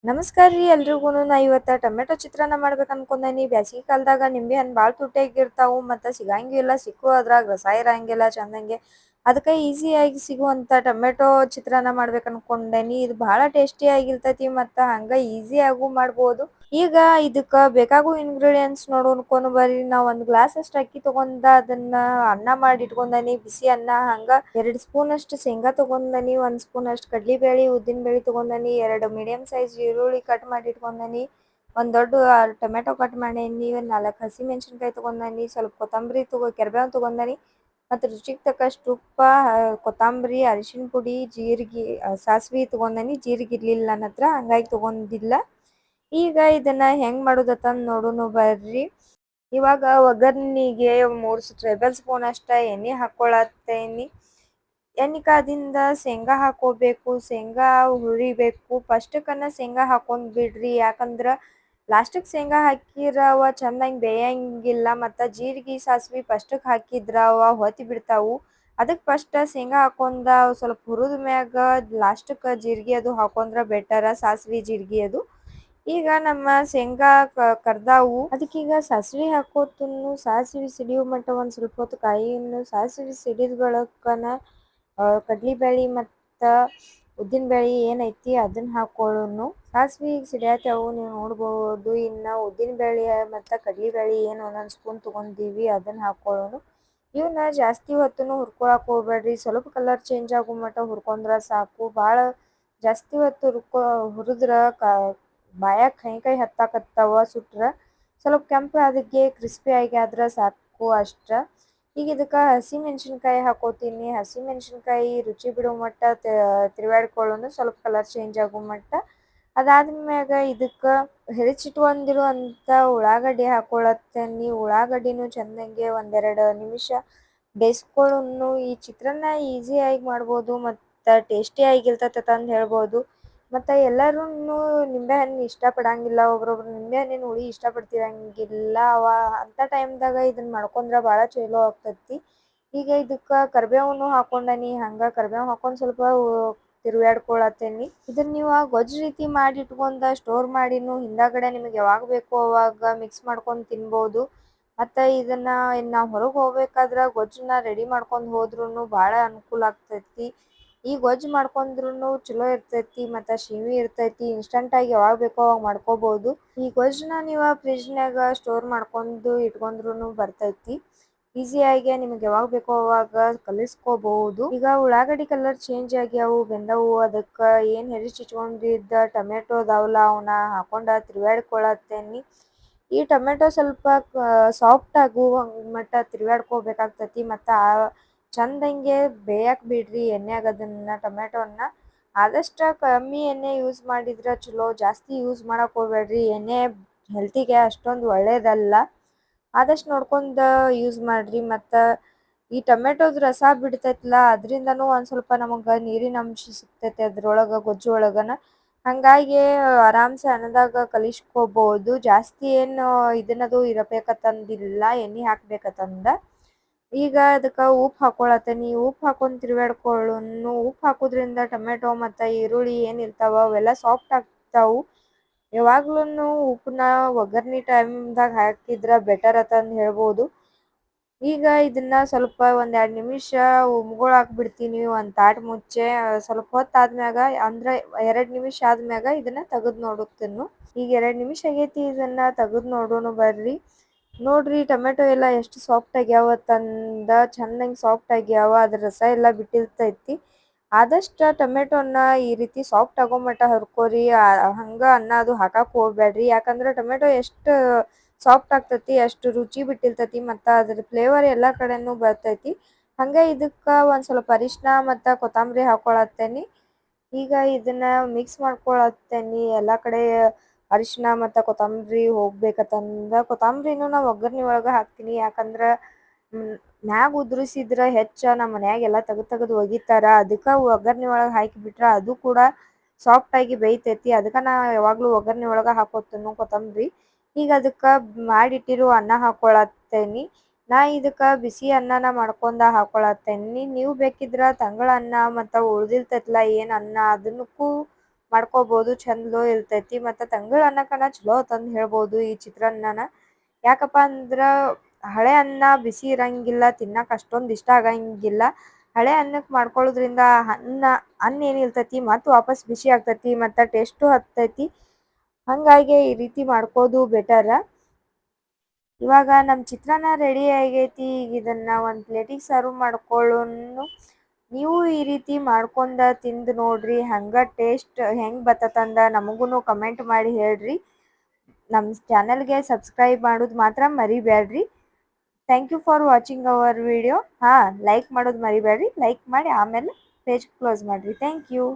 ನಮಸ್ಕಾರ ರೀ ಎಲ್ರಿಗೂ. ನಾ ಇವತ್ತು ಟೊಮೆಟೊ ಚಿತ್ರಾನ್ನ ಮಾಡ್ಬೇಕು ಅನ್ಕೊಂಡೇನಿ. ಬ್ಯಾಸಿಗೆ ಕಾಲದಾಗ ನಿಂಬೆ ಹಣ್ಣು ಭಾಳ ತುಟ್ಟಿಯಾಗಿರ್ತಾವು ಮತ್ತು ಸಿಗಂಗಿಲ್ಲ, ಸಿಕ್ಕು ಅದ್ರಾಗ ರಸ ಇರಂಗಿಲ್ಲ ಚಂದಂಗೆ. ಅದಕ್ಕೆ ಈಸಿಯಾಗಿ ಸಿಗುವಂಥ ಟೊಮೆಟೊ ಚಿತ್ರಾನ್ನ ಮಾಡ್ಬೇಕು ಅನ್ಕೊಂಡೇನಿ. ಇದು ಭಾಳ ಟೇಸ್ಟಿಯಾಗಿರ್ತೈತಿ ಮತ್ತು ಹಂಗೆ ಈಸಿಯಾಗೂ ಮಾಡ್ಬೋದು. ಈಗ ಇದಕ್ಕೆ ಬೇಕಾಗೋ ಇಂಗ್ರೀಡಿಯೆಂಟ್ಸ್ ನೋಡ್ಕೊಂಡು ಬರ್ರಿ. ನಾವು ಒಂದು ಗ್ಲಾಸ್ ಅಷ್ಟು ಅಕ್ಕಿ ತೊಗೊಂಡ ಅದನ್ನ ಅನ್ನ ಮಾಡಿ ಇಟ್ಕೊಂಡೇನಿ, ಬಿಸಿ ಅನ್ನ. ಹಂಗೆ 2 ಸ್ಪೂನ್ ಅಷ್ಟು ಶೇಂಗಾ ತೊಗೊಂಡೇನಿ, 1 ಸ್ಪೂನ್ ಅಷ್ಟು ಕಡ್ಲಿಬೇಳೆ ಉದ್ದಿನಬೇಳೆ ತೊಗೊಂಡೇನಿ, 2 ಮೀಡಿಯಂ ಸೈಜ್ ಈರುಳ್ಳಿ ಕಟ್ ಮಾಡಿ ಇಟ್ಕೊಂಡೇನಿ, ಒಂದು ದೊಡ್ಡ ಟೊಮೆಟೊ ಕಟ್ ಮಾಡೇನಿ, 4 ಹಸಿಮೆಣಸಿನ್ಕಾಯಿ ತೊಗೊಂಡೇನಿ, ಸ್ವಲ್ಪ ಕೊತ್ತಂಬರಿ ಕರಿಬೇವು ತೊಗೊಂಡೇನಿ ಮತ್ತು ರುಚಿಗೆ ತಕ್ಕಷ್ಟು ಉಪ್ಪ, ಕೊತ್ತಂಬರಿ, ಅರಿಶಿನ ಪುಡಿ, ಜೀರಿಗೆ, ಸಾಸಿವೆ ತೊಗೊಂಡೇನಿ. ಜೀರಿಗೆ ಇರಲಿಲ್ಲ ನನ್ನ ಹತ್ರ, ಹಂಗಾಗಿ ತೊಗೊಂಡಿಲ್ಲ. ಈಗ ಇದನ್ನ ಹೆಂಗೆ ಮಾಡೋದತ್ತಂದು ನೋಡೋಣ ಬರ್ರಿ. ಇವಾಗ ಒಗ್ಗರಣೆಗೆ 3 ಟೇಬಲ್ ಸ್ಪೂನ್ ಅಷ್ಟ ಎಣ್ಣೆ ಹಾಕ್ಕೊಳತ್ತೇನಿ. ಎಣ್ಣೆ ಕಾದಿಂದ ಶೇಂಗಾ ಹಾಕೋಬೇಕು, ಶೇಂಗಾ ಹುರಿಬೇಕು. ಫಸ್ಟಕ್ಕನ ಶೇಂಗಾ ಹಾಕೊಂಡು ಬಿಡ್ರಿ, ಯಾಕಂದ್ರೆ ಲಾಸ್ಟಿಗೆ ಶೇಂಗಾ ಹಾಕಿರ ಅವ ಚಂದಂಗೆ ಬೇಯಂಗಿಲ್ಲ. ಮತ್ತು ಜೀರಿಗೆ ಸಾಸಿವೆ ಫಸ್ಟಕ್ಕೆ ಹಾಕಿದ್ರೆ ಅವ ಹೊತ್ತಿ ಬಿಡ್ತಾವು. ಅದಕ್ಕೆ ಫಸ್ಟ್ ಶೇಂಗಾ ಹಾಕೊಂಡ ಸ್ವಲ್ಪ ಹುರಿದ ಮ್ಯಾಗ ಲಾಸ್ಟಕ್ಕೆ ಜೀರಿಗೆ ಅದು ಹಾಕೊಂಡ್ರೆ ಬೆಟರ, ಸಾಸಿವೆ ಜೀರಿಗೆ ಅದು. ಈಗ ನಮ್ಮ ಶೇಂಗಾ ಕರ್ದಾವು, ಅದಕ್ಕೀಗ ಸಾಸಿವೆ ಹಾಕೋತನು. ಸಾಸಿವೆ ಸಿಡಿಯೋ ಮಟ್ಟ ಒಂದು ಸ್ವಲ್ಪ ಹೊತ್ತು ಕಾಯಿನ್ನು. ಸಾಸಿವೆ ಸಿಡಿದ ಬಳಕನ ಕಡ್ಲಿಬೇಳೆ ಮತ್ತು ಉದ್ದಿನಬೇಳೆ ಏನೈತಿ ಅದನ್ನ ಹಾಕೊಳ್ಳೋನು. ಸಾಸಿವೆ ಸಿಡಿಯತ್ತವು ನೀವು ನೋಡ್ಬೋದು. ಇನ್ನು ಉದ್ದಿನಬೇಳೆ ಮತ್ತು ಕಡ್ಲಿಬೇಳೆ ಏನು ಒಂದೊಂದು ಸ್ಪೂನ್ ತೊಗೊಂಡೀವಿ ಅದನ್ನು ಹಾಕೊಳ್ಳೋನು. ಇವನ್ನ ಜಾಸ್ತಿ ಹೊತ್ತೂ ಹುರ್ಕೊಳಕ್ಕೆ ಹೋಗ್ಬೇಡ್ರಿ, ಸ್ವಲ್ಪ ಕಲರ್ ಚೇಂಜ್ ಆಗೋ ಮಟ್ಟ ಹುರ್ಕೊಂಡ್ರೆ ಸಾಕು. ಭಾಳ ಜಾಸ್ತಿ ಹೊತ್ತು ಹುರಿದ್ರೆ ಬಾಯಾಗ ಕೈ ಹತ್ತಾಕತ್ತವ ಸುಟ್ರೆ. ಸ್ವಲ್ಪ ಕೆಂಪು ಅದಕ್ಕೆ ಕ್ರಿಸ್ಪಿಯಾಗಿ ಆದ್ರೆ ಸಾಕು ಅಷ್ಟ. ಈಗ ಇದಕ್ಕೆ ಹಸಿಮೆಣ್ಸಿನ್ಕಾಯಿ ಹಾಕೋತೀನಿ. ಹಸಿಮೆಣ್ಸಿನ್ಕಾಯಿ ರುಚಿ ಬಿಡೋ ಮಟ್ಟ ತಿರುವಾಡ್ಕೊಳ್ಳೋನು, ಸ್ವಲ್ಪ ಕಲರ್ ಚೇಂಜ್ ಆಗೋ ಮಟ್ಟ. ಅದಾದ್ಮ್ಯಾಗ ಇದಕ್ಕೆ ಹೆಚ್ಚಿಟ್ಕೊಂಡಿರುವಂಥ ಉಳ್ಳಾಗಡ್ಡಿ ಹಾಕೊಳತ್ತೇನಿ. ಉಳ್ಳಾಗಡ್ಡಿನೂ ಚೆಂದಂಗೆ 1-2 ನಿಮಿಷ ಬೇಯಿಸ್ಕೊಳ್ಳೋನು. ಈ ಚಿತ್ರಾನ್ನ ಈಸಿಯಾಗಿ ಮಾಡ್ಬೋದು ಮತ್ತು ಟೇಸ್ಟಿಯಾಗಿರ್ತೈತೆ ಅಂತ ಹೇಳ್ಬೋದು. ಮತ್ತು ಎಲ್ಲರೂ ನಿಂಬೆಹಣ್ಣು ಇಷ್ಟಪಡಂಗಿಲ್ಲ, ಒಬ್ರೊಬ್ರು ನಿಂಬೆಹಣ್ಣಿನ ಹುಳಿ ಇಷ್ಟಪಡ್ತಿರಂಗಿಲ್ಲ. ಅಂಥ ಟೈಮ್ದಾಗ ಇದನ್ನು ಮಾಡ್ಕೊಂಡ್ರೆ ಭಾಳ ಚಲೋ ಆಗ್ತೈತಿ. ಈಗ ಇದಕ್ಕೆ ಕರಿಬೇವನ್ನು ಹಾಕೊಂಡೇನಿ. ಹಂಗೆ ಕರಿಬೇವು ಹಾಕೊಂಡು ಸ್ವಲ್ಪ ತಿರುವಾಡ್ಕೊಳತ್ತೇನಿ. ಇದನ್ನು ನೀವು ಗೊಜ್ಜು ರೀತಿ ಮಾಡಿ ಇಟ್ಕೊಂಡು ಸ್ಟೋರ್ ಮಾಡಿನೂ ಹಿಂದಾಗಡೆ ನಿಮಗೆ ಯಾವಾಗ ಬೇಕೋ ಅವಾಗ ಮಿಕ್ಸ್ ಮಾಡ್ಕೊಂಡು ತಿನ್ಬೋದು. ಮತ್ತು ಇದನ್ನು ನಾವು ಹೊರಗೆ ಹೋಗ್ಬೇಕಾದ್ರೆ ಗೊಜ್ಜನ್ನ ರೆಡಿ ಮಾಡ್ಕೊಂಡು ಹೋದ್ರೂ ಭಾಳ ಅನುಕೂಲ ಆಗ್ತೈತಿ. ಈ ಗೊಜ್ಜು ಮಾಡ್ಕೊಂಡ್ರೂ ಚಲೋ ಇರ್ತೈತಿ ಮತ್ತು ಶಿವಿ ಇರ್ತೈತಿ. ಇನ್ಸ್ಟಂಟಾಗಿ ಯಾವಾಗ ಬೇಕೋ ಅವಾಗ ಮಾಡ್ಕೋಬೋದು. ಈ ಗೊಜ್ಜನ್ನ ನೀವು ಫ್ರಿಜ್ನಾಗ ಸ್ಟೋರ್ ಮಾಡ್ಕೊಂಡು ಇಟ್ಕೊಂಡ್ರೂ ಬರ್ತೈತಿ. ಈಸಿಯಾಗಿ ನಿಮಗೆ ಯಾವಾಗ ಬೇಕೋ ಅವಾಗ ಕಲಿಸ್ಕೋಬಹುದು. ಈಗ ಉಳ್ಳಾಗಡ್ಡಿ ಕಲರ್ ಚೇಂಜ್ ಆಗ್ಯಾವು, ಬೆಂದವು. ಅದಕ್ಕೆ ಏನು ಹೆಚ್ಚಿಟ್ಕೊಂಡಿದ್ದ ಟೊಮೆಟೊ ಅದಾವಲ್ಲ ಅವನ್ನ ಹಾಕೊಂಡು ತಿರುವಾಡ್ಕೊಳತ್ತೇನಿ. ಈ ಟೊಮೆಟೊ ಸ್ವಲ್ಪ ಸಾಫ್ಟ್ ಆಗುವ ಮಟ್ಟ ತಿರುವಾಡ್ಕೋಬೇಕಾಗ್ತೈತಿ. ಮತ್ತು ಚಂದಂಗೆ ಬೇಯಕ್ಕೆ ಬಿಡ್ರಿ ಎಣ್ಣೆಯಾಗ ಅದನ್ನು ಟೊಮೆಟೊನ್ನ. ಆದಷ್ಟು ಕಮ್ಮಿ ಎಣ್ಣೆ ಯೂಸ್ ಮಾಡಿದ್ರೆ ಚಲೋ, ಜಾಸ್ತಿ ಯೂಸ್ ಮಾಡಕ್ಕೆ ಹೋಗ್ಬೇಡ್ರಿ. ಎಣ್ಣೆ ಹೆಲ್ತಿಗೆ ಅಷ್ಟೊಂದು ಒಳ್ಳೇದಲ್ಲ, ಆದಷ್ಟು ನೋಡ್ಕೊಂಡು ಯೂಸ್ ಮಾಡಿರಿ. ಮತ್ತು ಈ ಟೊಮೆಟೊದ ರಸ ಬಿಡ್ತೈತಲ್ಲ ಅದರಿಂದನೂ ಒಂದು ಸ್ವಲ್ಪ ನಮಗೆ ನೀರಿನ ಅಂಶ ಸಿಗ್ತೈತೆ ಅದ್ರೊಳಗೆ, ಗೊಜ್ಜು ಒಳಗನ. ಹಾಗಾಗಿ ಆರಾಮ್ಸೆ ಅನ್ನದಾಗ ಕಲಿಸ್ಕೋಬೋದು. ಜಾಸ್ತಿ ಏನು ಇದನ್ನದು ಇರಬೇಕಂತಂದಿಲ್ಲ, ಎಣ್ಣೆ ಹಾಕ್ಬೇಕಂತಂದ. ಈಗ ಅದಕ್ಕೆ ಉಪ್ಪು ಹಾಕೊಳತ್ತೇನಿ. ಉಪ್ಪು ಹಾಕೊಂಡು ತಿರುವಾಡ್ಕೊಳ್ಳೋನು. ಉಪ್ಪು ಹಾಕೋದ್ರಿಂದ ಟೊಮೆಟೊ ಮತ್ತು ಈರುಳ್ಳಿ ಏನಿರ್ತಾವ ಅವೆಲ್ಲ ಸಾಫ್ಟ್ ಆಗ್ತಾವು. ಯಾವಾಗ್ಲೂ ಉಪ್ಪನ್ನ ಒಗ್ಗರಣೆ ಟೈಮ್ದಾಗ ಹಾಕಿದ್ರೆ ಬೆಟರ್ ಅಂತಂದು ಹೇಳ್ಬೋದು. ಈಗ ಇದನ್ನು ಸ್ವಲ್ಪ 1-2 ನಿಮಿಷ ಉಮ್ಗೊಳಕ್ಕೆ ಬಿಡ್ತೀನಿ ಒಂದು ತಾಟು ಮುಚ್ಚೆ. ಸ್ವಲ್ಪ ಹೊತ್ತಾದ್ಮ್ಯಾಗ ಅಂದ್ರೆ 2 ನಿಮಿಷ ಆದ್ಮ್ಯಾಗ ಇದನ್ನು ತೆಗೆದು ನೋಡುತ್ತೇನೆ. ಈಗ 2 ನಿಮಿಷ ಆಗೈತಿ, ಇದನ್ನು ತೆಗೆದು ನೋಡೋಣ ಬರ್ರಿ. ನೋಡ್ರಿ ಟೊಮೆಟೊ ಎಲ್ಲ ಎಷ್ಟು ಸಾಫ್ಟ್ ಆಗ್ಯಾವತ್ತಂದ, ಚೆಂದಂಗೆ ಸಾಫ್ಟ್ ಆಗ್ಯಾವ. ಅದ್ರ ರಸ ಎಲ್ಲ ಬಿಟ್ಟಿರ್ತೈತಿ. ಆದಷ್ಟು ಟೊಮೆಟೊನ ಈ ರೀತಿ ಸಾಫ್ಟ್ ಆಗೋ ಮಟ್ಟ ಹರ್ಕೋರಿ. ಹಂಗೆ ಅನ್ನ ಅದು ಹಾಕಕ್ಕೆ ಹೋಗ್ಬೇಡ್ರಿ, ಯಾಕಂದ್ರೆ ಟೊಮೆಟೊ ಎಷ್ಟು ಸಾಫ್ಟ್ ಆಗ್ತೈತಿ ಅಷ್ಟು ರುಚಿ ಬಿಟ್ಟಿರ್ತೈತಿ ಮತ್ತು ಅದ್ರ ಫ್ಲೇವರ್ ಎಲ್ಲ ಕಡೆನೂ ಬರ್ತೈತಿ. ಹಂಗೆ ಇದಕ್ಕೆ ಒಂದು ಸ್ವಲ್ಪ ಅರಿಶಿನ ಮತ್ತು ಕೊತ್ತಂಬರಿ ಹಾಕೊಳತ್ತೇನಿ. ಈಗ ಇದನ್ನು ಮಿಕ್ಸ್ ಮಾಡ್ಕೊಳತ್ತೇನಿ. ಎಲ್ಲ ಕಡೆ ಅರಿಶಿನ ಮತ್ತು ಕೊತ್ತಂಬರಿ ಹೋಗ್ಬೇಕಂತಂದ ಕೊತ್ತಂಬರಿನೂ ನಾವು ಒಗ್ಗರಣೆ ಒಳಗೆ ಹಾಕ್ತೀನಿ. ಯಾಕಂದ್ರೆ ಮ್ಯಾಗ ಉದುರಿಸಿದ್ರೆ ಹೆಚ್ಚು ನಮ್ಮ ಮನ್ಯಾಗೆಲ್ಲ ತೆಗೆದು ಒಗಿತಾರೆ. ಅದಕ್ಕೆ ಒಗ್ಗರಣೆ ಒಳಗೆ ಹಾಕಿಬಿಟ್ರೆ ಅದು ಕೂಡ ಸಾಫ್ಟಾಗಿ ಬೇಯ್ತೈತಿ. ಅದಕ್ಕೆ ನಾ ಯಾವಾಗಲೂ ಒಗ್ಗರಣೆ ಒಳಗೆ ಹಾಕೋತೀನಿ ಕೊತ್ತಂಬರಿ. ಈಗ ಅದಕ್ಕೆ ಮಾಡಿಟ್ಟಿರೋ ಅನ್ನ ಹಾಕೊಳತ್ತೇನಿ. ನಾ ಇದಕ್ಕೆ ಬಿಸಿ ಅನ್ನನ ಮಾಡ್ಕೊಂಡು ಹಾಕೊಳತ್ತೇನಿ. ನೀವು ಬೇಕಿದ್ರೆ ತಂಗಳ ಅನ್ನ ಮತ್ತು ಉಳ್ದಿರ್ತೈತಲ್ಲ ಏನು ಅನ್ನ ಅದನ್ನಕ್ಕೂ ಮಾಡ್ಕೋಬೋದು, ಚಂದೋ ಇರ್ತೈತಿ. ಮತ್ತು ತಂಗಳ ಅನ್ನಕ್ಕನ ಚಲೋ ತಂದು ಹೇಳ್ಬೋದು ಈ ಚಿತ್ರಾನ್ನನ. ಯಾಕಪ್ಪ ಅಂದ್ರೆ ಹಳೆ ಅನ್ನ ಬಿಸಿ ಇರಂಗಿಲ್ಲ, ತಿನ್ನಕ್ಕೆ ಅಷ್ಟೊಂದು ಇಷ್ಟ ಆಗಂಗಿಲ್ಲ. ಹಳೆ ಅನ್ನಕ್ಕೆ ಮಾಡ್ಕೊಳ್ಳೋದ್ರಿಂದ ಅನ್ನ ಏನಿರ್ತೈತಿ ಮತ್ತು ವಾಪಸ್ ಬಿಸಿ ಆಗ್ತೈತಿ ಮತ್ತು ಟೇಸ್ಟು ಹತ್ತೈತಿ. ಹಾಗಾಗಿ ಈ ರೀತಿ ಮಾಡ್ಕೋದು ಬೆಟರ. ಇವಾಗ ನಮ್ಮ ಚಿತ್ರಾನ್ನ ರೆಡಿ ಆಗೈತಿ. ಈಗ ಇದನ್ನು ಒಂದು ಪ್ಲೇಟಿಗೆ ಸರ್ವ್ ಮಾಡ್ಕೊಳ್ಳೋನು. ನೀವು ಈ ರೀತಿ ಮಾಡ್ಕೊಂಡ ತಿಂದು ನೋಡ್ರಿ, ಹಂಗೆ ಟೇಸ್ಟ್ ಹೆಂಗೆ ಬರ್ತದಂದ ನಮಗೂ ಕಮೆಂಟ್ ಮಾಡಿ ಹೇಳ್ರಿ. ನಮ್ಮ ಚಾನಲ್ಗೆ ಸಬ್ಸ್ಕ್ರೈಬ್ ಮಾಡೋದು ಮಾತ್ರ ಮರಿಬೇಡ್ರಿ. Thank you for watching our video. Like ಮಾಡೋದು ಮರಿಬೇಡ್ರಿ. ಲೈಕ್ ಮಾಡಿ ಆಮೇಲೆ ಪೇಜ್ ಕ್ಲೋಸ್ ಮಾಡಿರಿ. Thank you.